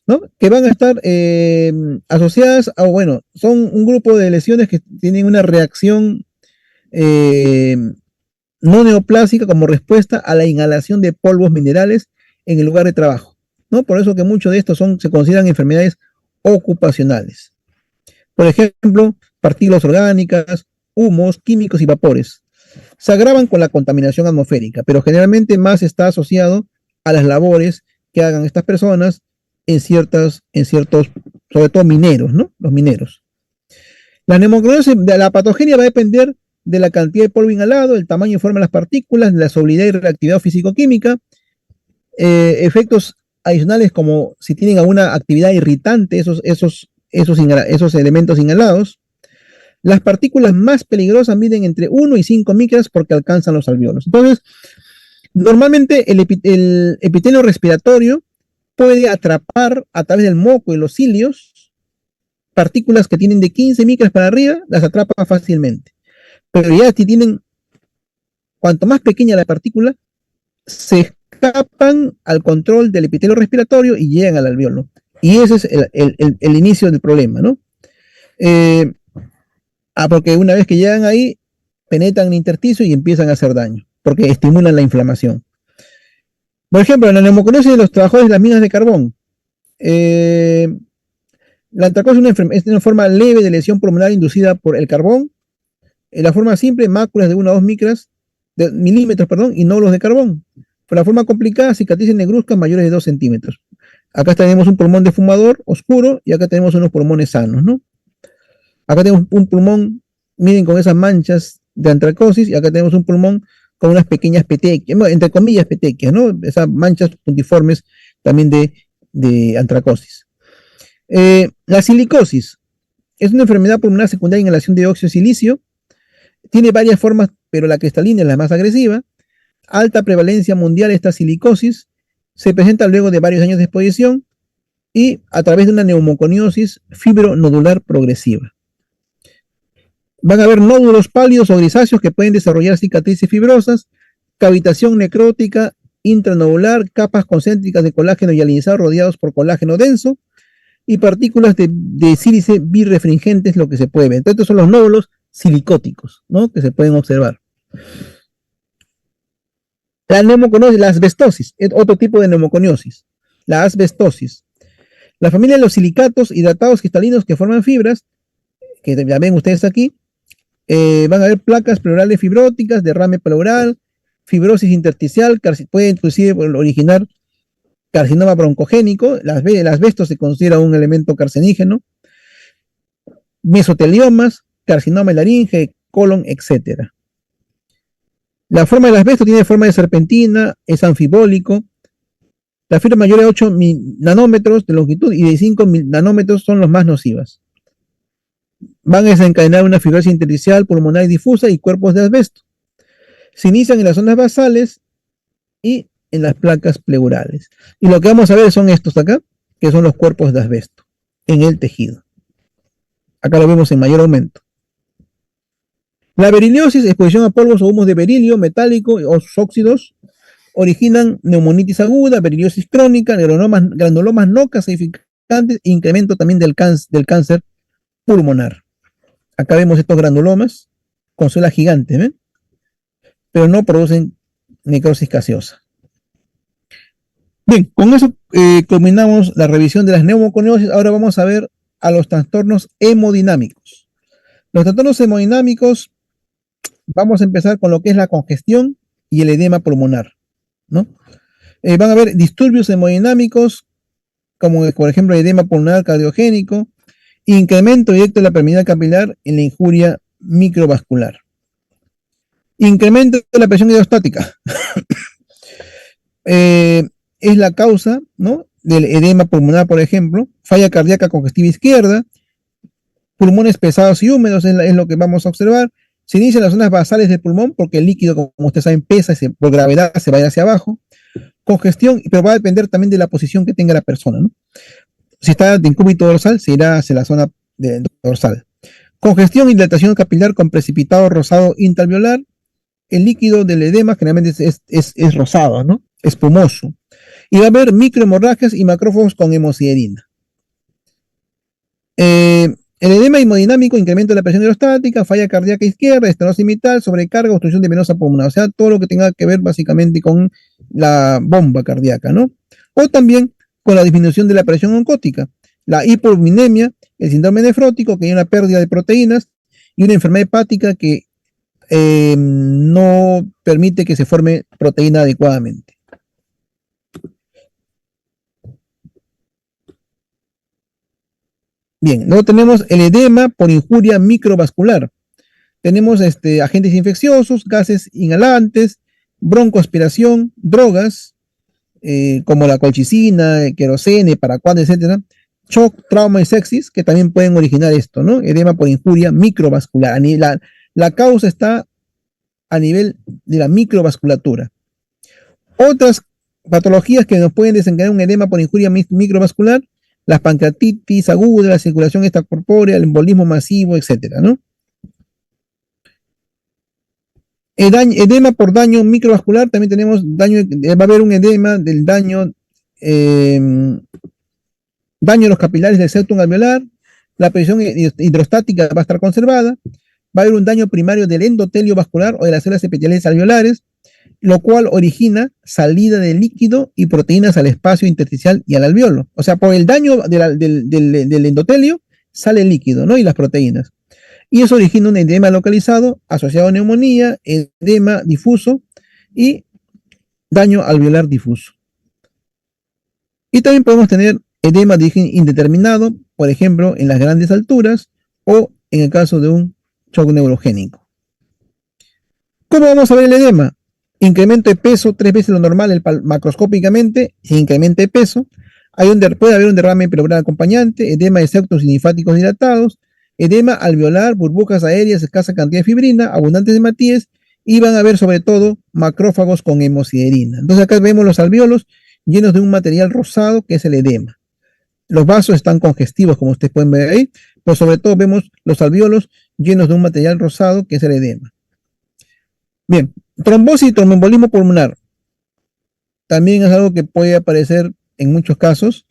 ¿no? Que van a estar asociadas a, bueno, son un grupo de lesiones que tienen una reacción no neoplásica como respuesta a la inhalación de polvos minerales en el lugar de trabajo, ¿no? Por eso que muchos de estos se consideran enfermedades ocupacionales. Por ejemplo, partículas orgánicas, humos, químicos y vapores. Se agravan con la contaminación atmosférica, pero generalmente más está asociado a las labores que hagan estas personas en ciertos, sobre todo mineros, ¿no? Los mineros. La neumoconiosis de la patogenia va a depender de la cantidad de polvo inhalado, el tamaño y forma de las partículas, de la solubilidad y reactividad físico-química, efectos adicionales como si tienen alguna actividad irritante, esos elementos inhalados. Las partículas más peligrosas miden entre 1 y 5 micras porque alcanzan los alvéolos. Entonces, normalmente el epitelio respiratorio puede atrapar a través del moco y los cilios partículas que tienen de 15 micras para arriba, las atrapa fácilmente. Pero ya si tienen, cuanto más pequeña la partícula, se escapan al control del epitelio respiratorio y llegan al alvéolo. Y ese es el inicio del problema, ¿no? Porque una vez que llegan ahí, penetran el intersticio y empiezan a hacer daño, porque estimulan la inflamación. Por ejemplo, en la neumoconiosis de los trabajadores de las minas de carbón, la antracosis es una forma leve de lesión pulmonar inducida por el carbón. En la forma simple, máculas de 1 a 2 milímetros, y nódulos de carbón. Por la forma complicada, cicatrices negruzcas mayores de 2 centímetros. Acá tenemos un pulmón de fumador oscuro y acá tenemos unos pulmones sanos, ¿no? Acá tenemos un pulmón, miren, con esas manchas de antracosis, y acá tenemos un pulmón con unas pequeñas petequias, entre comillas petequias, ¿no? Esas manchas puntiformes también de antracosis. La silicosis es una enfermedad pulmonar secundaria de inhalación de óxido de silicio. Tiene varias formas, pero la cristalina es la más agresiva. Alta prevalencia mundial esta silicosis. Se presenta luego de varios años de exposición y a través de una neumoconiosis fibronodular progresiva. Van a haber nódulos pálidos o grisáceos que pueden desarrollar cicatrices fibrosas, cavitación necrótica intranodular, capas concéntricas de colágeno hialinizado rodeados por colágeno denso y partículas de sílice birefringentes, lo que se puede ver. Entonces, estos son los nódulos silicóticos, ¿no? Que se pueden observar. La neumoconiosis, la asbestosis, es otro tipo de neumoconiosis. La asbestosis. La familia de los silicatos hidratados cristalinos que forman fibras, que ya ven ustedes aquí, van a haber placas pleurales fibróticas, derrame pleural, fibrosis intersticial, puede inclusive originar carcinoma broncogénico. El asbesto se considera un elemento carcinígeno, mesoteliomas, carcinoma de laringe, colon, etc. La forma del asbesto tiene forma de serpentina, es anfibólico. La fibra mayor de 8 nanómetros de longitud y de 5 nanómetros son los más nocivas. Van a desencadenar una fibrosis intersticial pulmonar difusa y cuerpos de asbesto. Se inician en las zonas basales y en las placas pleurales. Y lo que vamos a ver son estos acá, que son los cuerpos de asbesto en el tejido. Acá lo vemos en mayor aumento. La beriliosis, exposición a polvos o humos de berilio metálico o sus óxidos, originan neumonitis aguda, beriliosis crónica, granulomas no calcificantes, incremento también del cáncer pulmonar. Acá vemos estos granulomas con células gigantes, ¿ven? Pero no producen necrosis gaseosa. Bien, con eso culminamos la revisión de las neumoconiosis. Ahora vamos a ver a los trastornos hemodinámicos. Los trastornos hemodinámicos, vamos a empezar con lo que es la congestión y el edema pulmonar, ¿no? Van a haber disturbios hemodinámicos, como por ejemplo edema pulmonar cardiogénico, incremento directo de la permeabilidad capilar en la injuria microvascular. Incremento de la presión hidrostática. Es la causa, ¿no?, del edema pulmonar, por ejemplo, falla cardíaca congestiva izquierda, pulmones pesados y húmedos es lo que vamos a observar. Se inicia en las zonas basales del pulmón porque el líquido, como ustedes saben, pesa y por gravedad se va a ir hacia abajo. Congestión, pero va a depender también de la posición que tenga la persona, ¿no? Si está en cúbito dorsal, se irá hacia la zona dorsal. Congestión y dilatación capilar con precipitado rosado intraalveolar. El líquido del edema generalmente es rosado, ¿no? Espumoso. Y va a haber microhemorragias y macrófagos con hemosiderina. El edema hemodinámico, incremento de la presión hidrostática, falla cardíaca izquierda, estenosis mitral, sobrecarga, obstrucción de venosa pulmonar. O sea, todo lo que tenga que ver básicamente con la bomba cardíaca, ¿no? O también con la disminución de la presión oncótica, la hipoureminemia, el síndrome nefrótico, que hay una pérdida de proteínas, y una enfermedad hepática que no permite que se forme proteína adecuadamente. Bien, luego tenemos el edema por injuria microvascular. Tenemos agentes infecciosos, gases inhalantes, broncoaspiración, drogas, como la colchicina, querosene, paraquat, etcétera, shock, trauma y sepsis, que también pueden originar esto, ¿no? Edema por injuria microvascular. La causa está a nivel de la microvasculatura. Otras patologías que nos pueden desencadenar un edema por injuria microvascular: las pancreatitis aguda, la circulación extracorpórea, el embolismo masivo, etcétera, ¿no? Edema por daño microvascular, también tenemos daño, va a haber un edema del daño de los capilares del septum alveolar, la presión hidrostática va a estar conservada, va a haber un daño primario del endotelio vascular o de las células epiteliales alveolares, lo cual origina salida de líquido y proteínas al espacio intersticial y al alveolo. O sea, por el daño del endotelio sale el líquido, ¿no?, y las proteínas. Y eso origina un edema localizado asociado a neumonía, edema difuso y daño alveolar difuso. Y también podemos tener edema de origen indeterminado, por ejemplo, en las grandes alturas o en el caso de un shock neurogénico. ¿Cómo vamos a ver el edema? Incremento de peso 3 veces lo normal macroscópicamente, sin incremento de peso. Puede haber un derrame pleural acompañante, edema de septos y linfáticos dilatados, edema alveolar, burbujas aéreas, escasa cantidad de fibrina, abundantes hematíes, y van a haber sobre todo macrófagos con hemosiderina. Entonces acá vemos los alveolos llenos de un material rosado que es el edema. Los vasos están congestivos, como ustedes pueden ver ahí, pero sobre todo vemos los alveolos llenos de un material rosado que es el edema. Bien, trombosis y tromboembolismo pulmonar. También es algo que puede aparecer en muchos casos,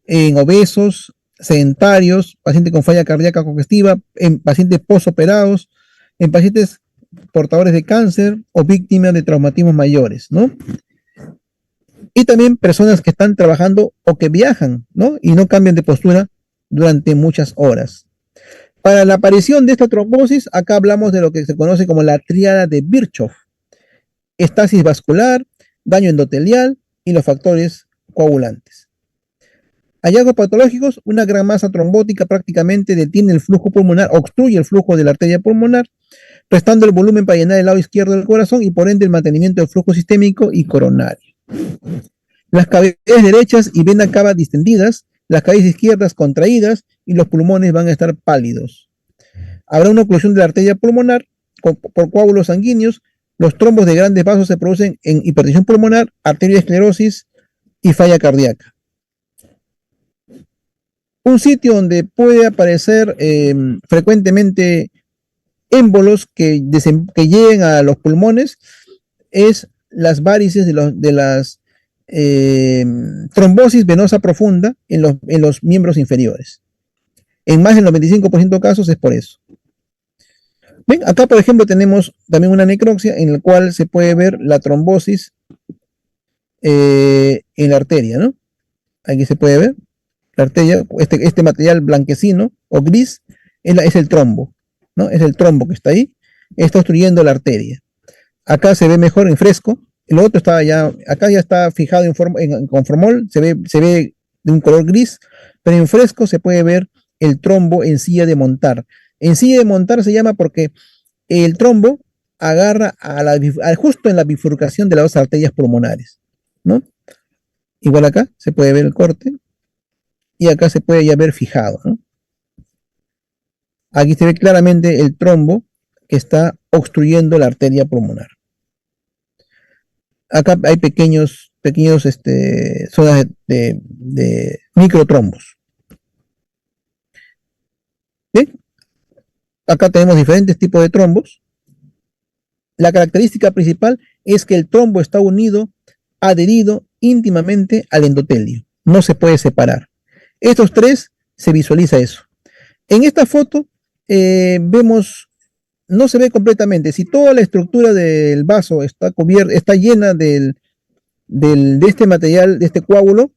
en obesos, sedentarios, pacientes con falla cardíaca congestiva, en pacientes posoperados, en pacientes portadores de cáncer o víctimas de traumatismos mayores, ¿no? Y también personas que están trabajando o que viajan, ¿no?, y no cambian de postura durante muchas horas. Para la aparición de esta trombosis, acá hablamos de lo que se conoce como la tríada de Virchow: estasis vascular, daño endotelial y los factores coagulantes. Hallazgos patológicos: una gran masa trombótica prácticamente detiene el flujo pulmonar, obstruye el flujo de la arteria pulmonar, restando el volumen para llenar el lado izquierdo del corazón y por ende el mantenimiento del flujo sistémico y coronario. Las cavidades derechas y vena cava distendidas, las cavidades izquierdas contraídas y los pulmones van a estar pálidos. Habrá una oclusión de la arteria pulmonar por coágulos sanguíneos. Los trombos de grandes vasos se producen en hipertensión pulmonar, arteriosclerosis y falla cardíaca. Un sitio donde puede aparecer frecuentemente émbolos que lleguen a los pulmones es las varices de las trombosis venosa profunda en los miembros inferiores. En más del 95% de casos es por eso. Ven, acá por ejemplo tenemos también una necropsia en la cual se puede ver la trombosis en la arteria, ¿no? Aquí se puede ver La arteria, este material blanquecino o gris, es el trombo, ¿no? Es el trombo que está ahí, está obstruyendo la arteria. Acá se ve mejor en fresco, el otro está ya, acá ya está fijado con formol, se ve de un color gris, pero en fresco se puede ver el trombo en silla de montar. En silla de montar se llama porque el trombo agarra justo en la bifurcación de las dos arterias pulmonares, ¿no? Igual acá se puede ver el corte y acá se puede ya ver fijado, ¿no? Aquí se ve claramente el trombo que está obstruyendo la arteria pulmonar. Acá hay pequeños zonas de microtrombos. ¿Bien? Acá tenemos diferentes tipos de trombos. La característica principal es que el trombo está adherido íntimamente al endotelio. No se puede separar. Estos tres se visualiza eso. En esta foto vemos, no se ve completamente. Si toda la estructura del vaso está llena de este material, de este coágulo,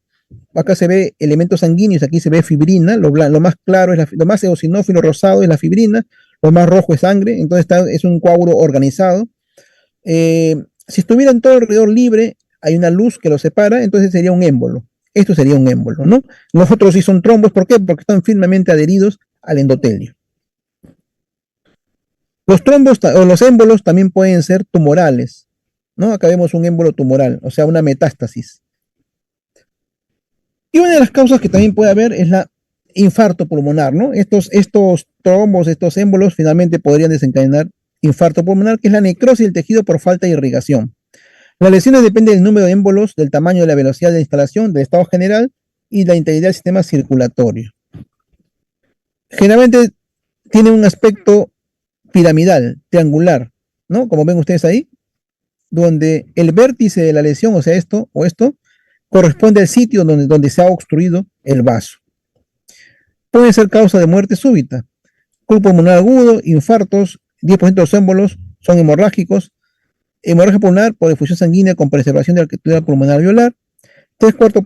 acá se ve elementos sanguíneos, aquí se ve fibrina, lo más claro, lo más eosinófilo rosado es la fibrina, lo más rojo es sangre, entonces es un coágulo organizado. Si estuvieran todo alrededor libre, hay una luz que lo separa, entonces sería un émbolo. Esto sería un émbolo, ¿no? Los otros sí son trombos, ¿por qué? Porque están firmemente adheridos al endotelio. Los trombos o los émbolos también pueden ser tumorales, ¿no? Acá vemos un émbolo tumoral, o sea, una metástasis. Y una de las causas que también puede haber es la infarto pulmonar, ¿no? Estos trombos, estos émbolos finalmente podrían desencadenar infarto pulmonar, que es la necrosis del tejido por falta de irrigación. Las lesiones dependen del número de émbolos, del tamaño de la velocidad de instalación, del estado general y la integridad del sistema circulatorio. Generalmente tiene un aspecto piramidal, triangular, ¿no? Como ven ustedes ahí, donde el vértice de la lesión, o sea, esto, corresponde al sitio donde se ha obstruido el vaso. Puede ser causa de muerte súbita, cálculo pulmonar agudo, infartos, 10% de los émbolos son hemorrágicos, hemorragia pulmonar por difusión sanguínea con preservación de la arquitectura pulmonar alveolar, tres cuartas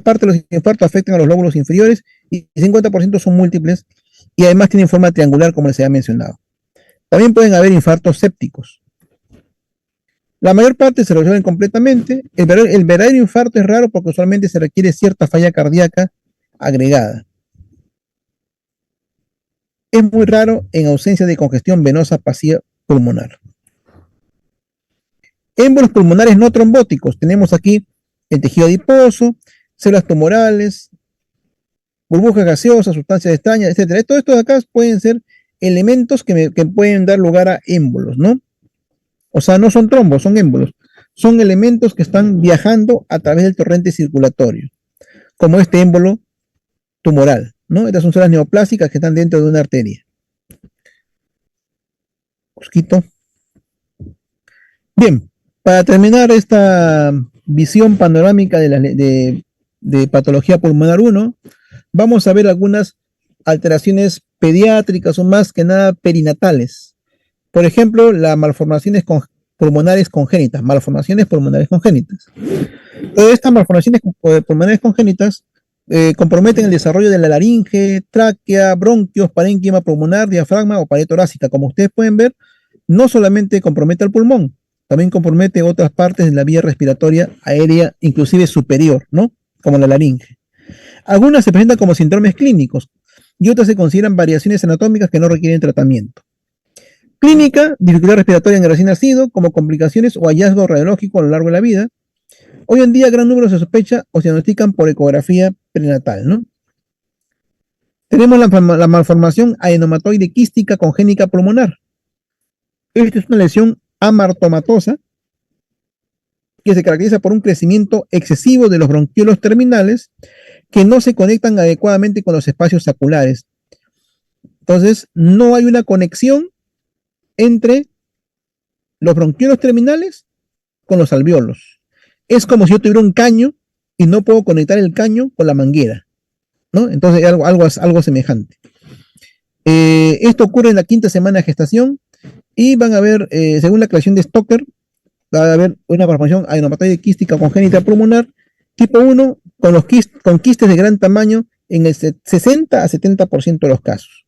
partes de los infartos afectan a los lóbulos inferiores y 50% son múltiples y además tienen forma triangular como les había mencionado. También pueden haber infartos sépticos. La mayor parte se resuelven completamente. El verdadero infarto es raro porque usualmente se requiere cierta falla cardíaca agregada. Es muy raro en ausencia de congestión venosa pasiva pulmonar. Émbolos pulmonares no trombóticos. Tenemos aquí el tejido adiposo, células tumorales, burbujas gaseosas, sustancias extrañas, etc. Todo esto de acá pueden ser elementos que pueden dar lugar a émbolos, ¿no? O sea, no son trombos, son émbolos. Son elementos que están viajando a través del torrente circulatorio, como este émbolo tumoral, ¿no? Estas son células neoplásicas que están dentro de una arteria. Cosquito. Bien, para terminar esta visión panorámica de patología pulmonar 1, vamos a ver algunas alteraciones pediátricas o más que nada perinatales. Por ejemplo, las malformaciones pulmonares congénitas. Todas estas malformaciones pulmonares congénitas comprometen el desarrollo de la laringe, tráquea, bronquios, parénquima pulmonar, diafragma o pared torácica. Como ustedes pueden ver, no solamente compromete al pulmón, también compromete otras partes de la vía respiratoria aérea, inclusive superior, ¿no? Como la laringe. Algunas se presentan como síndromes clínicos y otras se consideran variaciones anatómicas que no requieren tratamiento. Clínica, dificultad respiratoria en el recién nacido, como complicaciones o hallazgo radiológico a lo largo de la vida. Hoy en día, gran número se sospecha o se diagnostican por ecografía prenatal, ¿no? Tenemos la malformación adenomatoide quística congénica pulmonar. Esta es una lesión amartomatosa que se caracteriza por un crecimiento excesivo de los bronquiolos terminales que no se conectan adecuadamente con los espacios saculares. Entonces, no hay una conexión entre los bronquiolos terminales con los alvéolos. Es como si yo tuviera un caño y no puedo conectar el caño con la manguera, ¿no? Entonces, algo semejante. Esto ocurre en la 5ª semana de gestación y van a ver, según la creación de Stoker, va a haber una malformación adenomatoide quística congénita pulmonar tipo 1 con quistes de gran tamaño en el 60 a 70% de los casos.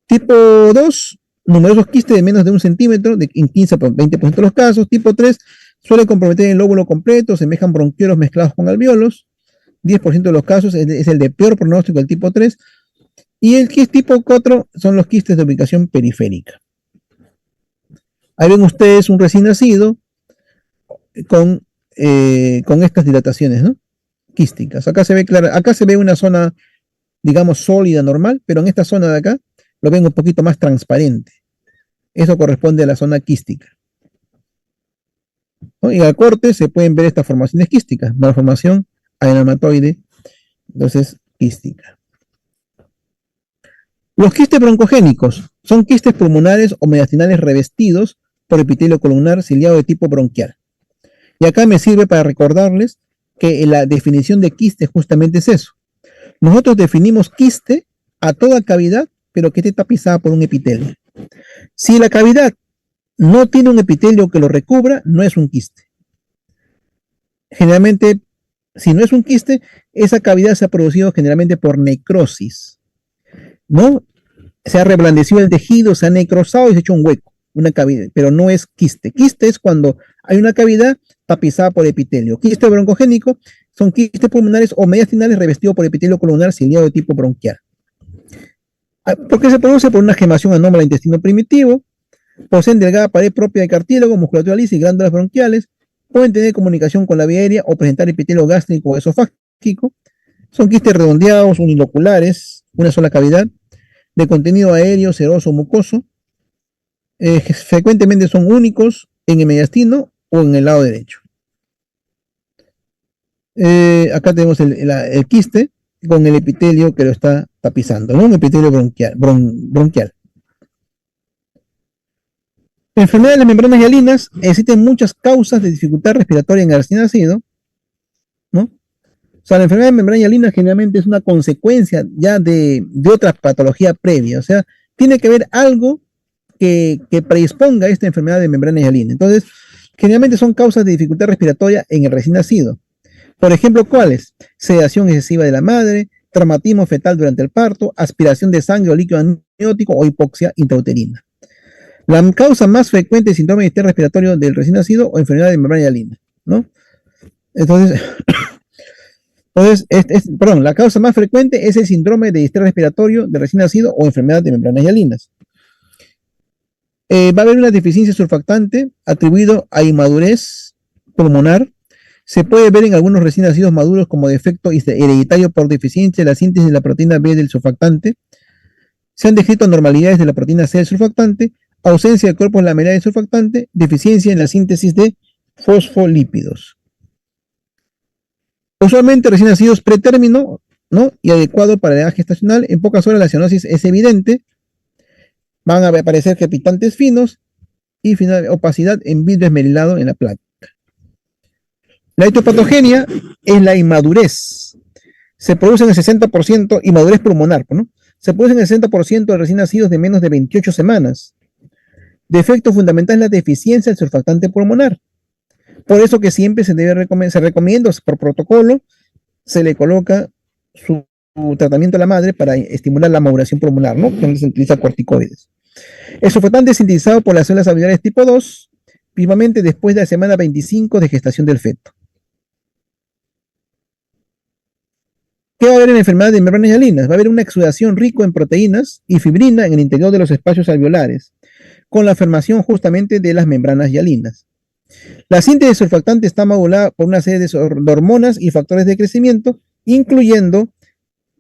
Tipo 2, numerosos quistes de menos de 1 centímetro, en 15 a 20% de los casos. Tipo 3, suele comprometer el lóbulo completo, semejan bronquiolos mezclados con alvéolos. 10% de los casos es el de peor pronóstico, el tipo 3. Y el tipo 4 son los quistes de ubicación periférica. Ahí ven ustedes un recién nacido con estas dilataciones, ¿no? Quísticas. Acá se ve clara, acá se ve una zona, digamos, sólida, normal, pero en esta zona de acá lo ven un poquito más transparente. Eso corresponde a la zona quística, ¿no? Y al corte se pueden ver estas formaciones quísticas, malformación adenomatoide, entonces quística. Los quistes broncogénicos son quistes pulmonares o mediastinales revestidos por epitelio columnar ciliado de tipo bronquial. Y acá me sirve para recordarles que la definición de quiste justamente es eso. Nosotros definimos quiste a toda cavidad, pero que esté tapizada por un epitelio. Si la cavidad no tiene un epitelio que lo recubra, no es un quiste. Generalmente, si no es un quiste, esa cavidad se ha producido generalmente por necrosis, ¿no? Se ha reblandecido el tejido, se ha necrosado y se ha hecho un hueco, una cavidad, pero no es quiste. Quiste es cuando hay una cavidad tapizada por epitelio. Quiste broncogénico son quistes pulmonares o mediastinales revestidos por epitelio columnar ciliado de tipo bronquial. ¿Por qué se produce? Por una gemación anómala del intestino primitivo, poseen delgada pared propia de cartílago, musculatura lisa y glándulas bronquiales, pueden tener comunicación con la vía aérea o presentar epitelio gástrico o esofágico, son quistes redondeados, uniloculares, una sola cavidad, de contenido aéreo, seroso, mucoso, frecuentemente son únicos en el mediastino o en el lado derecho. Acá tenemos el quiste con el epitelio que lo está tapizando, ¿no? Un epitelio bronquial. Enfermedad de las membranas hialinas, existen muchas causas de dificultad respiratoria en el recién nacido, ¿no? O sea, la enfermedad de membrana hialina generalmente es una consecuencia ya de otra patología previa, o sea, tiene que haber algo que predisponga a esta enfermedad de membrana hialina. Entonces, generalmente son causas de dificultad respiratoria en el recién nacido. Por ejemplo, ¿cuáles? Sedación excesiva de la madre, traumatismo fetal durante el parto, aspiración de sangre o líquido amniótico o hipoxia intrauterina. La causa más frecuente es síndrome de estrés respiratorio del recién nacido o enfermedad de membrana hialina, ¿no? Entonces, perdón, la causa más frecuente es el síndrome de estrés respiratorio del recién nacido o enfermedad de membranas hialinas. Va a haber una deficiencia surfactante atribuido a inmadurez pulmonar. Se puede ver en algunos recién nacidos maduros como defecto hereditario por deficiencia de la síntesis de la proteína B del surfactante. Se han descrito anormalidades de la proteína C del surfactante, ausencia de cuerpos lamelares del surfactante, deficiencia en la síntesis de fosfolípidos. Usualmente recién nacidos pretérmino, ¿no? Y adecuado para la edad gestacional. En pocas horas la cianosis es evidente. Van a aparecer crepitantes finos y final, opacidad en vidrio esmerilado en la placa. La etiopatogenia es la inmadurez. Se produce en el 60%, inmadurez pulmonar, ¿no? Se produce en el 60% de recién nacidos de menos de 28 semanas. Defecto fundamental es la deficiencia del surfactante pulmonar. Por eso que siempre se recomienda por protocolo, se le coloca su tratamiento a la madre para estimular la maduración pulmonar, ¿no? Donde se utiliza corticoides. El surfactante es sintetizado por las células alveolares tipo 2, vivamente después de la semana 25 de gestación del feto. ¿Qué va a haber en la enfermedad de membranas hialinas? Va a haber una exudación rico en proteínas y fibrina en el interior de los espacios alveolares, con la formación justamente de las membranas hialinas. La síntesis de surfactante está modulada por una serie de hormonas y factores de crecimiento, incluyendo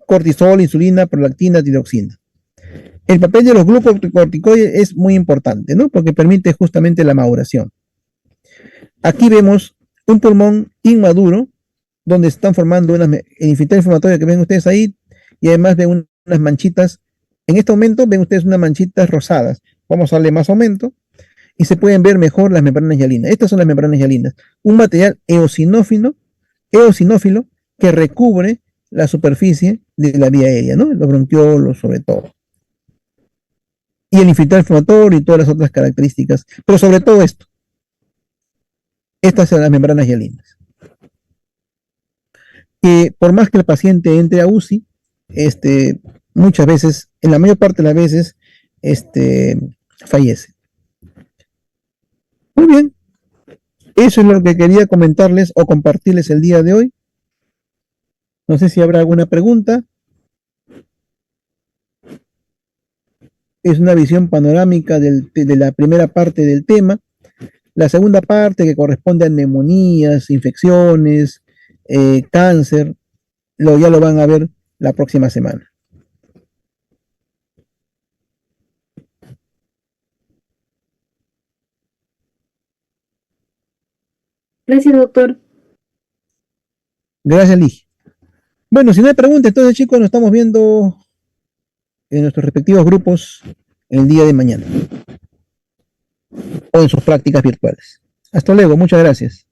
cortisol, insulina, prolactina, tiroxina. El papel de los glucocorticoides es muy importante, ¿no? Porque permite justamente la maduración. Aquí vemos un pulmón inmaduro, donde están formando el infiltrado inflamatorio que ven ustedes ahí, y además ven unas manchitas. En este momento ven ustedes unas manchitas rosadas. Vamos a darle más aumento y se pueden ver mejor las membranas hialinas. Estas son las membranas hialinas, un material eosinófilo que recubre la superficie de la vía aérea, ¿no? Los bronquiolos sobre todo. Y el infiltrado inflamatorio y todas las otras características, pero sobre todo esto. Estas son las membranas hialinas. que por más que el paciente entre a UCI, muchas veces, en la mayor parte de las veces, este, fallece. Muy bien, eso es lo que quería comentarles o compartirles el día de hoy. No sé si habrá alguna pregunta. Es una visión panorámica de la primera parte del tema. La segunda parte, que corresponde a neumonías, infecciones, cáncer, ya lo van a ver la próxima semana. Gracias, doctor. Gracias, Ligia. Bueno, si no hay preguntas, entonces chicos, nos estamos viendo en nuestros respectivos grupos el día de mañana o en sus prácticas virtuales. Hasta luego, muchas gracias.